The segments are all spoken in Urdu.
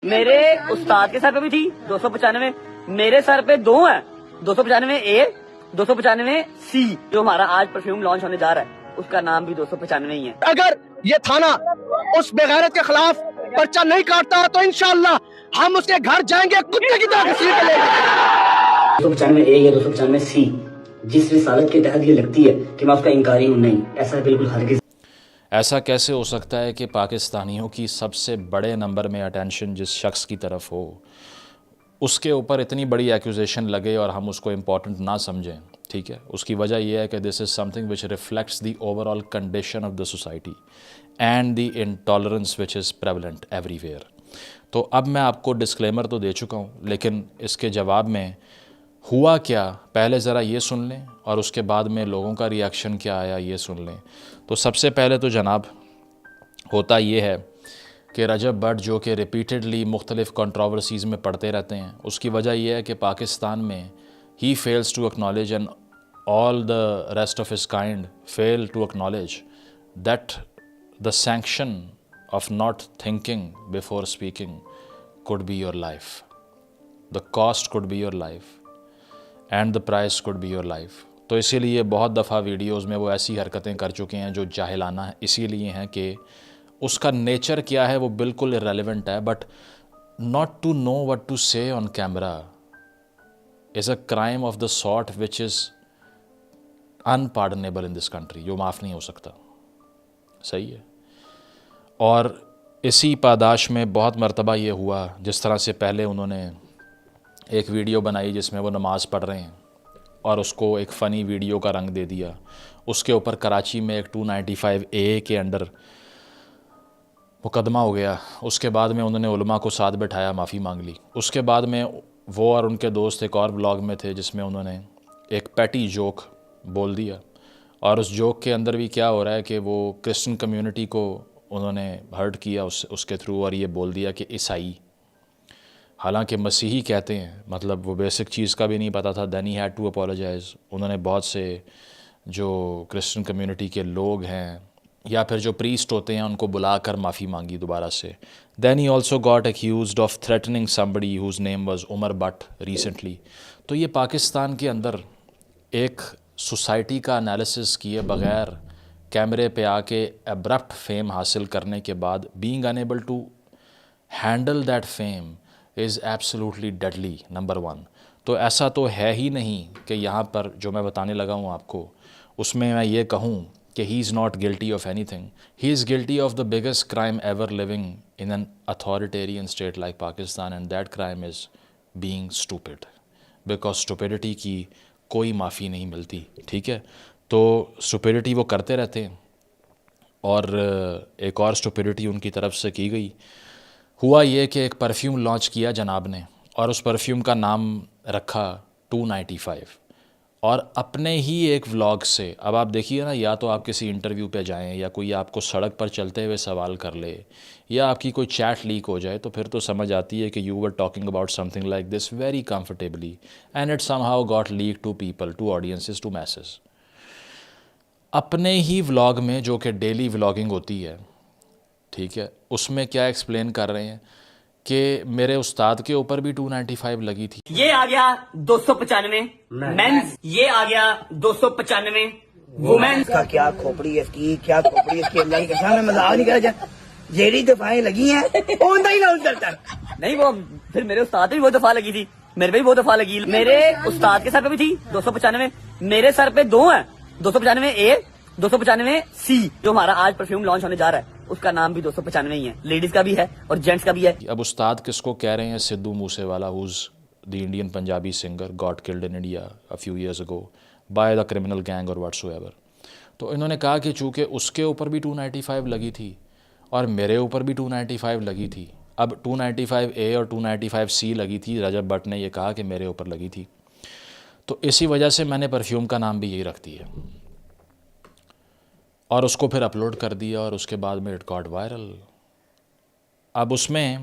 میرے استاد کے سر پہ بھی تھی 295، میرے سر پہ دو ہیں 295A 295C، جو ہمارا آج پرفیوم لانچ ہونے جا رہا ہے اس کا نام بھی 295 ہی ہے۔ اگر یہ تھانہ اس بغیرت کے خلاف پرچہ نہیں کاٹتا تو انشاءاللہ ہم اس کے گھر جائیں گے، کتے کی طرح گھسیٹ کے لیں گے۔ 295A یا 295C جس رسالت کے تحت یہ لگتی ہے کہ میں اس کا انکاری ہوں، نہیں، ایسا بالکل ہرگز۔ ایسا کیسے ہو سکتا ہے کہ پاکستانیوں کی سب سے بڑے نمبر میں اٹینشن جس شخص کی طرف ہو، اس کے اوپر اتنی بڑی ایکوزیشن لگے اور ہم اس کو امپورٹنٹ نہ سمجھیں؟ ٹھیک ہے، اس کی وجہ یہ ہے کہ this is something which reflects the overall condition of the society and the intolerance which is prevalent everywhere. تو اب میں آپ کو ڈسکلیمر تو دے چکا ہوں، لیکن اس کے جواب میں ہوا کیا پہلے ذرا یہ سن لیں، اور اس کے بعد میں لوگوں کا ری ایکشن کیا آیا یہ سن لیں۔ تو سب سے پہلے تو جناب ہوتا یہ ہے کہ رجب بٹ جو کہ ریپیٹڈلی مختلف کنٹراورسیز میں پڑھتے رہتے ہیں، اس کی وجہ یہ ہے کہ پاکستان میں he fails to acknowledge and all the rest of his kind fail to acknowledge that the sanction of not thinking before speaking could be your life. The cost could be your life and the price could be your life. تو اسی لیے بہت دفعہ ویڈیوز میں وہ ایسی حرکتیں کر چکے ہیں جو جاہلانہ ہیں، اسی لیے ہیں کہ اس کا نیچر کیا ہے وہ بالکل irrelevant ہے، but not to know what to say on camera is a crime of the sort which is unpardonable in this country، جو معاف نہیں ہو سکتا۔ صحیح ہے، اور اسی پاداش میں بہت مرتبہ یہ ہوا، جس طرح سے پہلے انہوں نے ایک ویڈیو بنائی جس میں وہ نماز پڑھ رہے ہیں اور اس کو ایک فنی ویڈیو کا رنگ دے دیا، اس کے اوپر کراچی میں ایک 295A کے انڈر مقدمہ ہو گیا۔ اس کے بعد میں انہوں نے علماء کو ساتھ بٹھایا، معافی مانگ لی۔ اس کے بعد میں وہ اور ان کے دوست ایک اور بلاگ میں تھے جس میں انہوں نے ایک پیٹی جوک بول دیا، اور اس جوک کے اندر بھی کیا ہو رہا ہے کہ وہ کرسچن کمیونٹی کو انہوں نے ہرٹ کیا اس کے تھرو، اور یہ بول دیا کہ عیسائی، حالانکہ مسیحی کہتے ہیں، مطلب وہ بیسک چیز کا بھی نہیں پتہ تھا۔ دین ہی ہیڈ ٹو اپولوجائز۔ انہوں نے بہت سے جو کرسچن کمیونٹی کے لوگ ہیں یا پھر جو پریسٹ ہوتے ہیں ان کو بلا کر معافی مانگی دوبارہ سے۔ Then he also got accused of threatening somebody whose name was Umar Butt recently. تو یہ پاکستان کے اندر ایک سوسائٹی کا انالیسس کیے بغیر کیمرے پہ آ کے ابرپٹ فیم حاصل کرنے کے بعد being unable to handle that fame is absolutely deadly number one۔ تو ایسا تو ہے ہی نہیں کہ یہاں پر جو میں بتانے لگا ہوں آپ کو، اس میں یہ کہوں کہ he is not guilty of anything. He is guilty of the biggest crime ever living in an authoritarian state like Pakistan, and that crime is being stupid, because stupidity کی کوئی معافی نہیں ملتی۔ ٹھیک ہے، تو اسٹوپیڈیٹی وہ کرتے رہتے ہیں، اور ایک اور اسٹوپیڈیٹی ان کی طرف سے کی گئی۔ ہوا یہ کہ ایک پرفیوم لانچ کیا جناب نے، اور اس پرفیوم کا نام رکھا 295، اور اپنے ہی ایک ولاگ سے، اب آپ دیکھیے نا، یا تو آپ کسی انٹرویو پہ جائیں یا کوئی آپ کو سڑک پر چلتے ہوئے سوال کر لے یا آپ کی کوئی چیٹ لیک ہو جائے، تو پھر تو سمجھ آتی ہے کہ you were talking about something like this very comfortably, and it somehow got leak to people, to audiences, to masses. اپنے ہی ولاگ میں، جو کہ ڈیلی ولاگنگ ہوتی ہے، ٹھیک ہے، اس میں کیا ایکسپلین کر رہے ہیں کہ میرے استاد کے اوپر بھی 295 لگی تھی۔ یہ آ گیا 295 مینز، یہ آ گیا 295 وومینز۔ کا کیا کھوپڑی ہے اس کی، کیا کھوپڑی ہے اس کی، اللہ کی قسم میں مذاق نہیں کر رہا، جیڑی دفعیں لگی ہیں اوندا ہی نہ چلتا نہیں، وہ پھر میرے استاد پہ بھی وہ دفعہ لگی تھی، میرے پہ بھی وہ دفعہ لگی، میرے استاد کے سر پہ بھی تھی 295، میرے سر پہ دو ہیں 295A 295C، جو ہمارا آج پرفیوم لانچ ہونے جا رہا ہے اس کا نام بھی 295 ہی ہے، لیڈیز کا بھی ہے اور جینٹس کا بھی ہے۔ اب استاد کس کو کہہ رہے ہیں؟ Sidhu Moose Wala, who's the Indian Punjabi singer got killed in India a few years ago by the criminal gang or whatsoever۔ تو انہوں نے کہا کہ چونکہ اس کے اوپر بھی 295 لگی تھی اور میرے اوپر بھی 295 لگی تھی، اب 295A اور 295C لگی تھی، رجب بٹ نے یہ کہا کہ میرے اوپر لگی تھی، تو اسی وجہ سے میں نے پرفیوم کا نام بھی یہی رکھ دیا، اور اس کو پھر اپلوڈ کر دیا، اور اس کے بعد میں اٹ گاٹ وائرل۔ اب اس میں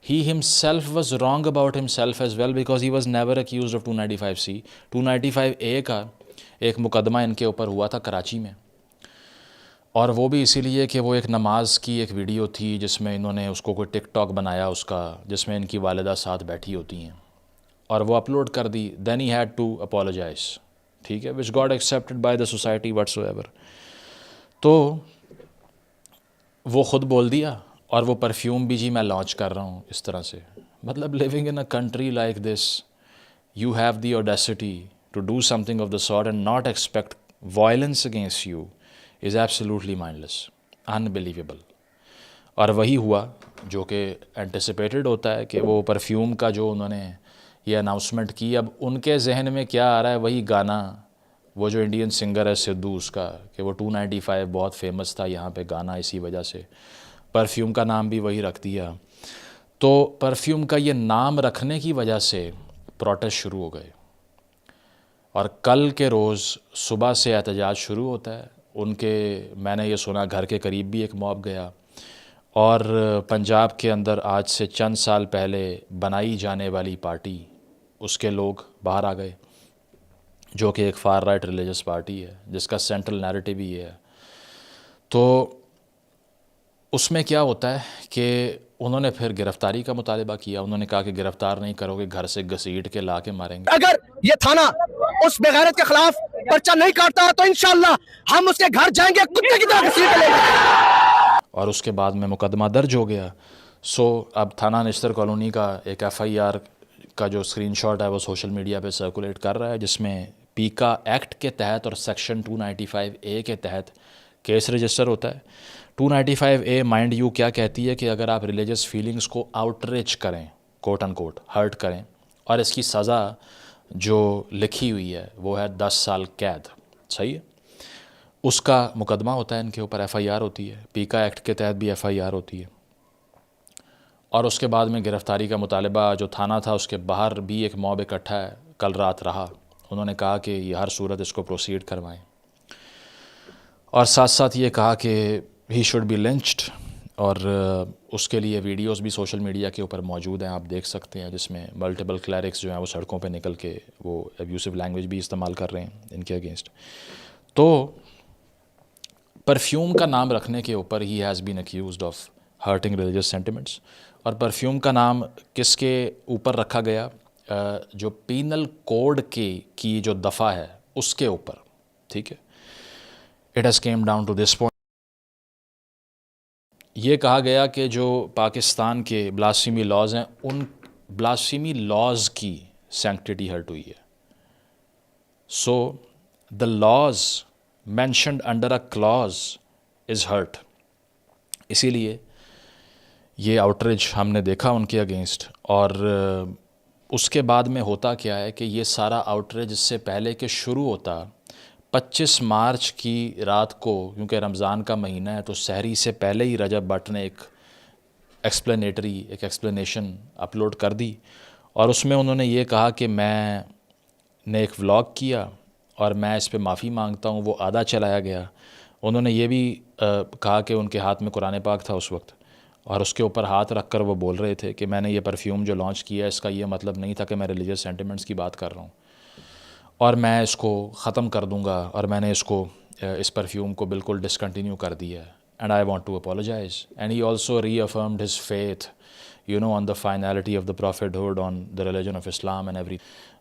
he himself was wrong about himself as well, because he was never accused of 295C۔ 295A کا ایک مقدمہ ان کے اوپر ہوا تھا کراچی میں، اور وہ بھی اسی لیے کہ وہ ایک نماز کی ایک ویڈیو تھی جس میں انہوں نے اس کو کوئی ٹک ٹاک بنایا اس کا، جس میں ان کی والدہ ساتھ بیٹھی ہوتی ہیں، اور وہ اپلوڈ کر دی. دین ہی ہیڈ ٹو اپولوجائز، ٹھیک ہے، which got accepted by the society what's ever. تو وہ خود بول دیا، اور وہ پرفیوم بھی جی میں لانچ کر رہا ہوں اس طرح سے. مطلب living in a country like this you have the audacity to do something of the sort and not expect violence against you is absolutely mindless, unbelievable. اور وہی ہوا جو کہ اینٹیسپیٹڈ ہوتا ہے کہ وہ پرفیوم کا جو انہوں نے یہ اناؤنسمنٹ کی، اب ان کے ذہن میں کیا آ رہا ہے، وہی گانا، وہ جو انڈین سنگر ہے سدھو، اس کا کہ وہ 295 بہت فیمس تھا یہاں پہ گانا، اسی وجہ سے پرفیوم کا نام بھی وہی رکھ دیا. تو پرفیوم کا یہ نام رکھنے کی وجہ سے پروٹیسٹ شروع ہو گئے، اور کل کے روز صبح سے احتجاج شروع ہوتا ہے. ان کے میں نے یہ سنا گھر کے قریب بھی ایک موب گیا، اور پنجاب کے اندر آج سے چند سال پہلے بنائی جانے والی پارٹی، اس کے لوگ باہر آ گئے، جو کہ ایک فار رائٹ ریلیجس پارٹی ہے جس کا سینٹرل نیریٹو ہی یہ ہے. تو اس میں کیا ہوتا ہے کہ انہوں نے پھر گرفتاری کا مطالبہ کیا. انہوں نے کہا کہ گرفتار نہیں کرو گے گھر سے گھسیٹ کے لا کے ماریں گے. اگر یہ تھانہ اس بغیرت کے خلاف پرچہ نہیں کاٹتا تو انشاءاللہ ہم اس کے گھر جائیں گے، کتے کی طرح گھسیٹ لیں گے. اور اس کے بعد میں مقدمہ درج ہو گیا. سو اب تھانہ نشتر کالونی کا ایک ایف آئی آر کا جو اسکرین شاٹ ہے وہ سوشل میڈیا پہ سرکولیٹ کر رہا ہے، جس میں پیکا ایکٹ کے تحت اور سیکشن 295A کے تحت کیس رجسٹر ہوتا ہے. 295A مائنڈ یو کیا کہتی ہے کہ اگر آپ ریلیجس فیلنگز کو آؤٹریچ کریں، کوٹ ان کوٹ ہرٹ کریں، اور اس کی سزا جو لکھی ہوئی ہے وہ ہے 10 سال قید. صحیح ہے، اس کا مقدمہ ہوتا ہے ان کے اوپر، ایف آئی آر ہوتی ہے. پیکا ایکٹ کے تحت بھی ایف آئی آر ہوتی ہے. اور اس کے بعد میں گرفتاری کا مطالبہ جو تھانہ تھا اس کے باہر بھی ایک موب اکٹھا ہے، کل رات رہا. انہوں نے کہا کہ یہ ہر صورت اس کو پروسیڈ کروائیں، اور ساتھ ساتھ یہ کہا کہ ہی شوڈ بی لنچڈ. اور اس کے لیے ویڈیوز بھی سوشل میڈیا کے اوپر موجود ہیں، آپ دیکھ سکتے ہیں، جس میں ملٹیپل کلیرکس جو ہیں وہ سڑکوں پہ نکل کے وہ ابیوسو لینگویج بھی استعمال کر رہے ہیں ان کے اگینسٹ. تو پرفیوم کا نام رکھنے کے اوپر he has been accused of hurting religious sentiments. اور پرفیوم کا نام کس کے اوپر رکھا گیا؟ جو پینل کوڈ کی جو دفعہ ہے اس کے اوپر، ٹھیک ہے. It has come down to this point. یہ کہا گیا کہ جو پاکستان کے بلاسفیمی لاز ہیں، ان بلاسفیمی لاز کی سینکٹیٹی ہرٹ ہوئی ہے. So the laws mentioned under a clause is hurt. اسی لیے یہ آؤٹریج ہم نے دیکھا ان کے اگینسٹ. اور اس کے بعد میں ہوتا کیا ہے کہ یہ سارا آؤٹریج اس سے پہلے کہ شروع ہوتا 25 مارچ کی رات کو، کیونکہ رمضان کا مہینہ ہے تو سحری سے پہلے ہی رجب بٹ نے ایک ایکسپلینیشن اپلوڈ کر دی. اور اس میں انہوں نے یہ کہا کہ میں نے ایک ولاگ کیا اور میں اس پہ معافی مانگتا ہوں، وہ آدھا چلایا گیا. انہوں نے یہ بھی کہا کہ ان کے ہاتھ میں قرآن پاک تھا اس وقت، اور اس کے اوپر ہاتھ رکھ کر وہ بول رہے تھے کہ میں نے یہ پرفیوم جو لانچ کیا ہے اس کا یہ مطلب نہیں تھا کہ میں ریلیجس سینٹیمنٹس کی بات کر رہا ہوں، اور میں اس کو ختم کر دوں گا، اور میں نے اس پرفیوم کو بالکل ڈسکنٹینیو کر دیا ہے. And I want to apologise. And he also reaffirmed his faith on the finality of the prophethood, on the religion of Islam and every.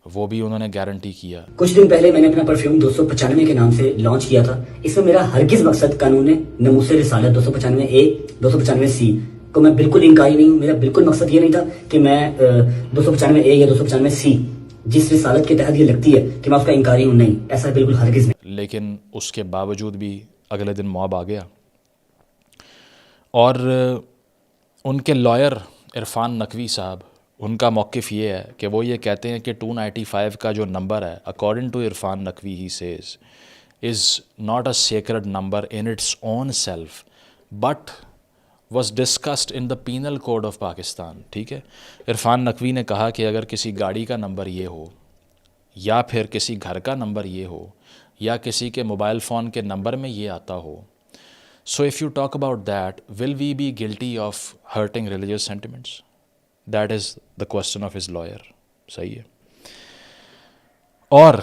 وہ بھی انہوں نے گارنٹی کیا. کچھ دن پہلے میں نے اپنا پرفیوم 295 کے نام سے لانچ کیا تھا. اس میں میرا ہرگز مقصد قانون ناموس رسالت 295A 295C کو میں بالکل انکاری نہیں ہوں. میرا بالکل مقصد یہ نہیں تھا کہ میں 295A یا 295C جس رسالت کے تحت یہ لگتی ہے کہ میں اس کا انکاری ہوں، نہیں، ایسا بالکل ہرگز نہیں. لیکن اس کے باوجود بھی اگلے دن موب آ گیا، اور ان کے لائر عرفان نقوی صاحب، ان کا موقف یہ ہے کہ وہ یہ کہتے ہیں کہ 295 کا جو نمبر ہے، according to Irfan Naqvi he says is not a sacred number in its own self but was discussed in the penal code of Pakistan. ٹھیک ہے، عرفان نقوی نے کہا کہ اگر کسی گاڑی کا نمبر یہ ہو، یا پھر کسی گھر کا نمبر یہ ہو، یا کسی کے موبائل فون کے نمبر میں یہ آتا ہو، so if you talk about that will we be guilty of hurting religious sentiments? That is the question of his lawyer. صحیح ہے. اور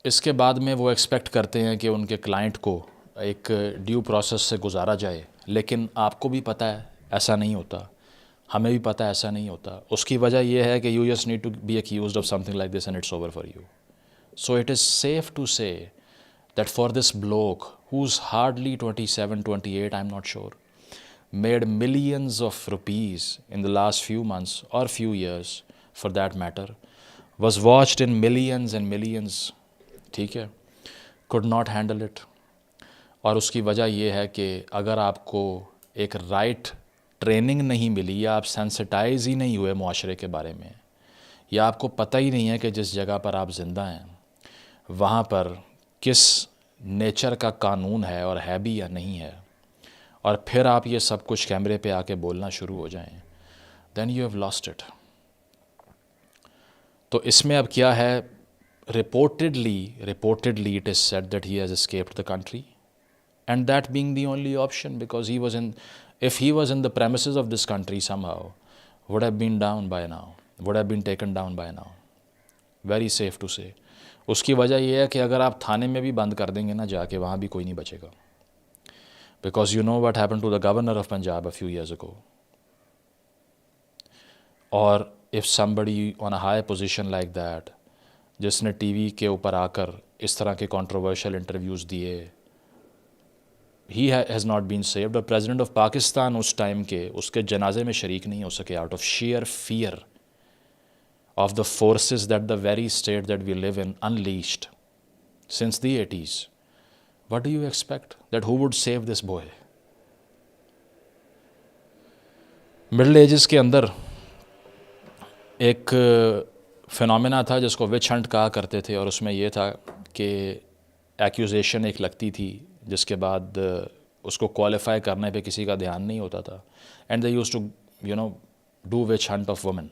اس کے بعد میں وہ ایکسپیکٹ کرتے ہیں کہ ان کے کلائنٹ کو ایک ڈیو پروسیس سے گزارا جائے، لیکن آپ کو بھی پتہ ہے ایسا نہیں ہوتا، ہمیں بھی پتہ ہے ایسا نہیں ہوتا. اس کی وجہ یہ ہے کہ you just need to be accused of something like this and it's over for you. So it is safe to say that for this bloke who's hardly 27, 28, I'm not sure, made millions of rupees in the last few months or few years for that matter, was watched in millions and millions, ٹھیک ہے، could not handle it. اور اس کی وجہ یہ ہے کہ اگر آپ کو ایک رائٹ ٹریننگ نہیں ملی، یا آپ سینسٹائز ہی نہیں ہوئے معاشرے کے بارے میں، یا آپ کو پتہ ہی نہیں ہے کہ جس جگہ پر آپ زندہ ہیں وہاں پر کس نیچر کا قانون ہے اور ہے بھی یا نہیں ہے، اور پھر آپ یہ سب کچھ کیمرے پہ آ کے بولنا شروع ہو جائیں، then you have lost it. تو اس میں اب کیا ہے، reportedly it is said that he has escaped the country, and that being the only option, because if he was in the premises of this country somehow, would have been taken down by now. Very safe to say. اس کی وجہ یہ ہے کہ اگر آپ تھانے میں بھی بند کر دیں گے نا جا کے، وہاں بھی کوئی نہیں بچے گا. Because you know what happened to the governor of Punjab a few years ago. Or if somebody on a high position like that, جس نے ٹی وی کے اوپر آ کر اس طرح کے کنٹروورشل انٹرویوز دیے، he has not been saved. اور پریزیڈنٹ آف پاکستان اس ٹائم کے اس کے جنازے میں شریک نہیں ہو سکے out of sheer fear of the forces that the very state that we live in unleashed since the 80s. What do you expect? That who would save this boy? Middle ages کے اندر ایک فینومینا تھا جس کو وچ ہنٹ کہا کرتے تھے، اور اس میں یہ تھا کہ ایکیوزیشن ایک لگتی تھی جس کے بعد اس کو کوالیفائی کرنے پہ کسی کا دھیان نہیں ہوتا تھا، and they used to do witch hunt of women,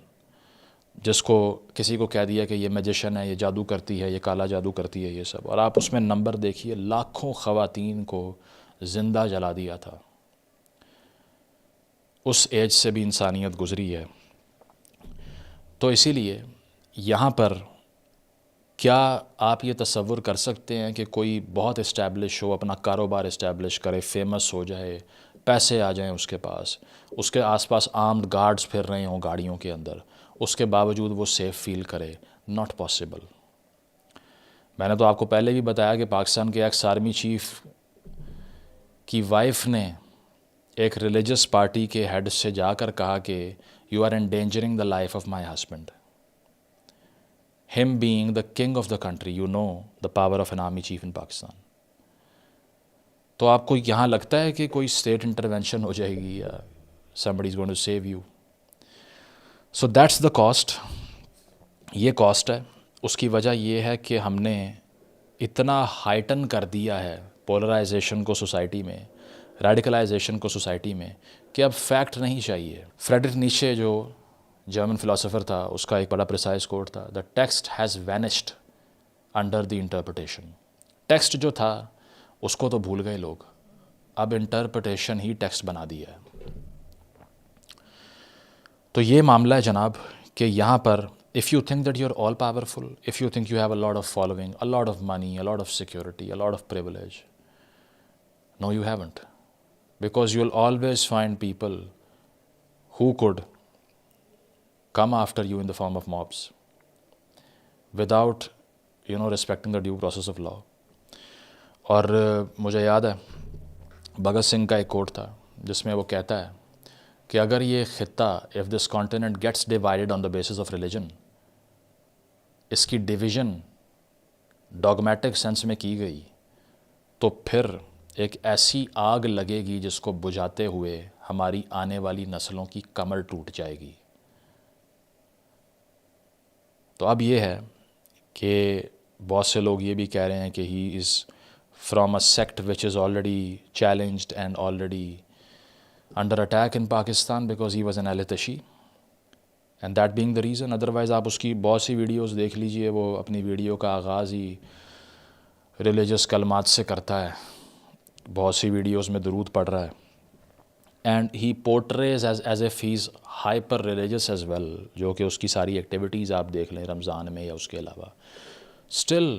جس کو کسی کو کہہ دیا کہ یہ میجیشن ہے، یہ جادو کرتی ہے، یہ کالا جادو کرتی ہے، یہ سب. اور آپ اس میں نمبر دیکھیے، لاکھوں خواتین کو زندہ جلا دیا تھا. اس ایج سے بھی انسانیت گزری ہے. تو اسی لیے یہاں پر کیا آپ یہ تصور کر سکتے ہیں کہ کوئی بہت اسٹیبلش ہو، اپنا کاروبار اسٹیبلش کرے، فیمس ہو جائے، پیسے آ جائیں اس کے پاس، اس کے آس پاس آرمڈ گارڈز پھر رہے ہوں گاڑیوں کے اندر، اس کے باوجود وہ سیف فیل کرے؟ Not possible. میں نے تو آپ کو پہلے بھی بتایا کہ پاکستان کے ایکس آرمی چیف کی وائف نے ایک ریلیجس پارٹی کے ہیڈ سے جا کر کہا کہ you are endangering the life of my husband. Him being the king of the country, you know the power of an army chief in Pakistan. تو آپ کو یہاں لگتا ہے کہ کوئی اسٹیٹ انٹروینشن ہو جائے گی یا somebody is going to save you. So that's the cost. یہ کاسٹ ہے. اس کی وجہ یہ ہے کہ ہم نے اتنا ہائٹن کر دیا ہے پولرائزیشن کو سوسائٹی میں، ریڈیکلائزیشن کو سوسائٹی میں، کہ اب فیکٹ نہیں چاہیے. فریڈرک نیچے جو جرمن فلاسفر تھا، اس کا ایک بڑا پریسائز کوٹ تھا، the text has vanished under the interpretation. Text جو تھا اس کو تو بھول گئے لوگ، اب انٹرپریٹیشن ہی ٹیکسٹ بنا دیا ہے. تو یہ معاملہ ہے جناب کہ یہاں پر if you think that you're all powerful, if you think you have a lot of following, a lot of money, a lot of security, a lot of privilege, no you haven't. Because you'll always find people who could come after you in the form of mobs without respecting the due process of law. اور مجھے یاد ہے بھگت سنگھ کا ایک کوٹ تھا جس میں وہ کہتا ہے کہ اگر یہ خطہ if this continent gets divided on the basis of religion، اس کی ڈویژن ڈاگمیٹک سینس میں کی گئی تو پھر ایک ایسی آگ لگے گی جس کو بجھاتے ہوئے ہماری آنے والی نسلوں کی کمر ٹوٹ جائے گی. تو اب یہ ہے کہ بہت سے لوگ یہ بھی کہہ رہے ہیں کہ he is from a sect which is already challenged and already under attack in Pakistan because he was an التشی، and that being the reason. Otherwise آپ اس کی بہت سی ویڈیوز دیکھ لیجئے، وہ اپنی ویڈیو کا آغاز ہی ریلیجس کلمات سے کرتا ہے، بہت سی ویڈیوز میں درود پڑھ رہا ہے، and he portrays as a face hyper religious as well, جو کہ اس کی ساری ایکٹیویٹیز آپ دیکھ لیں رمضان میں یا اس کے علاوہ. Still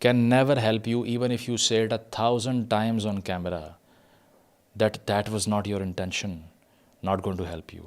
can never help you even if you say it 1,000 times on camera that was not your intention, not going to help you.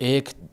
1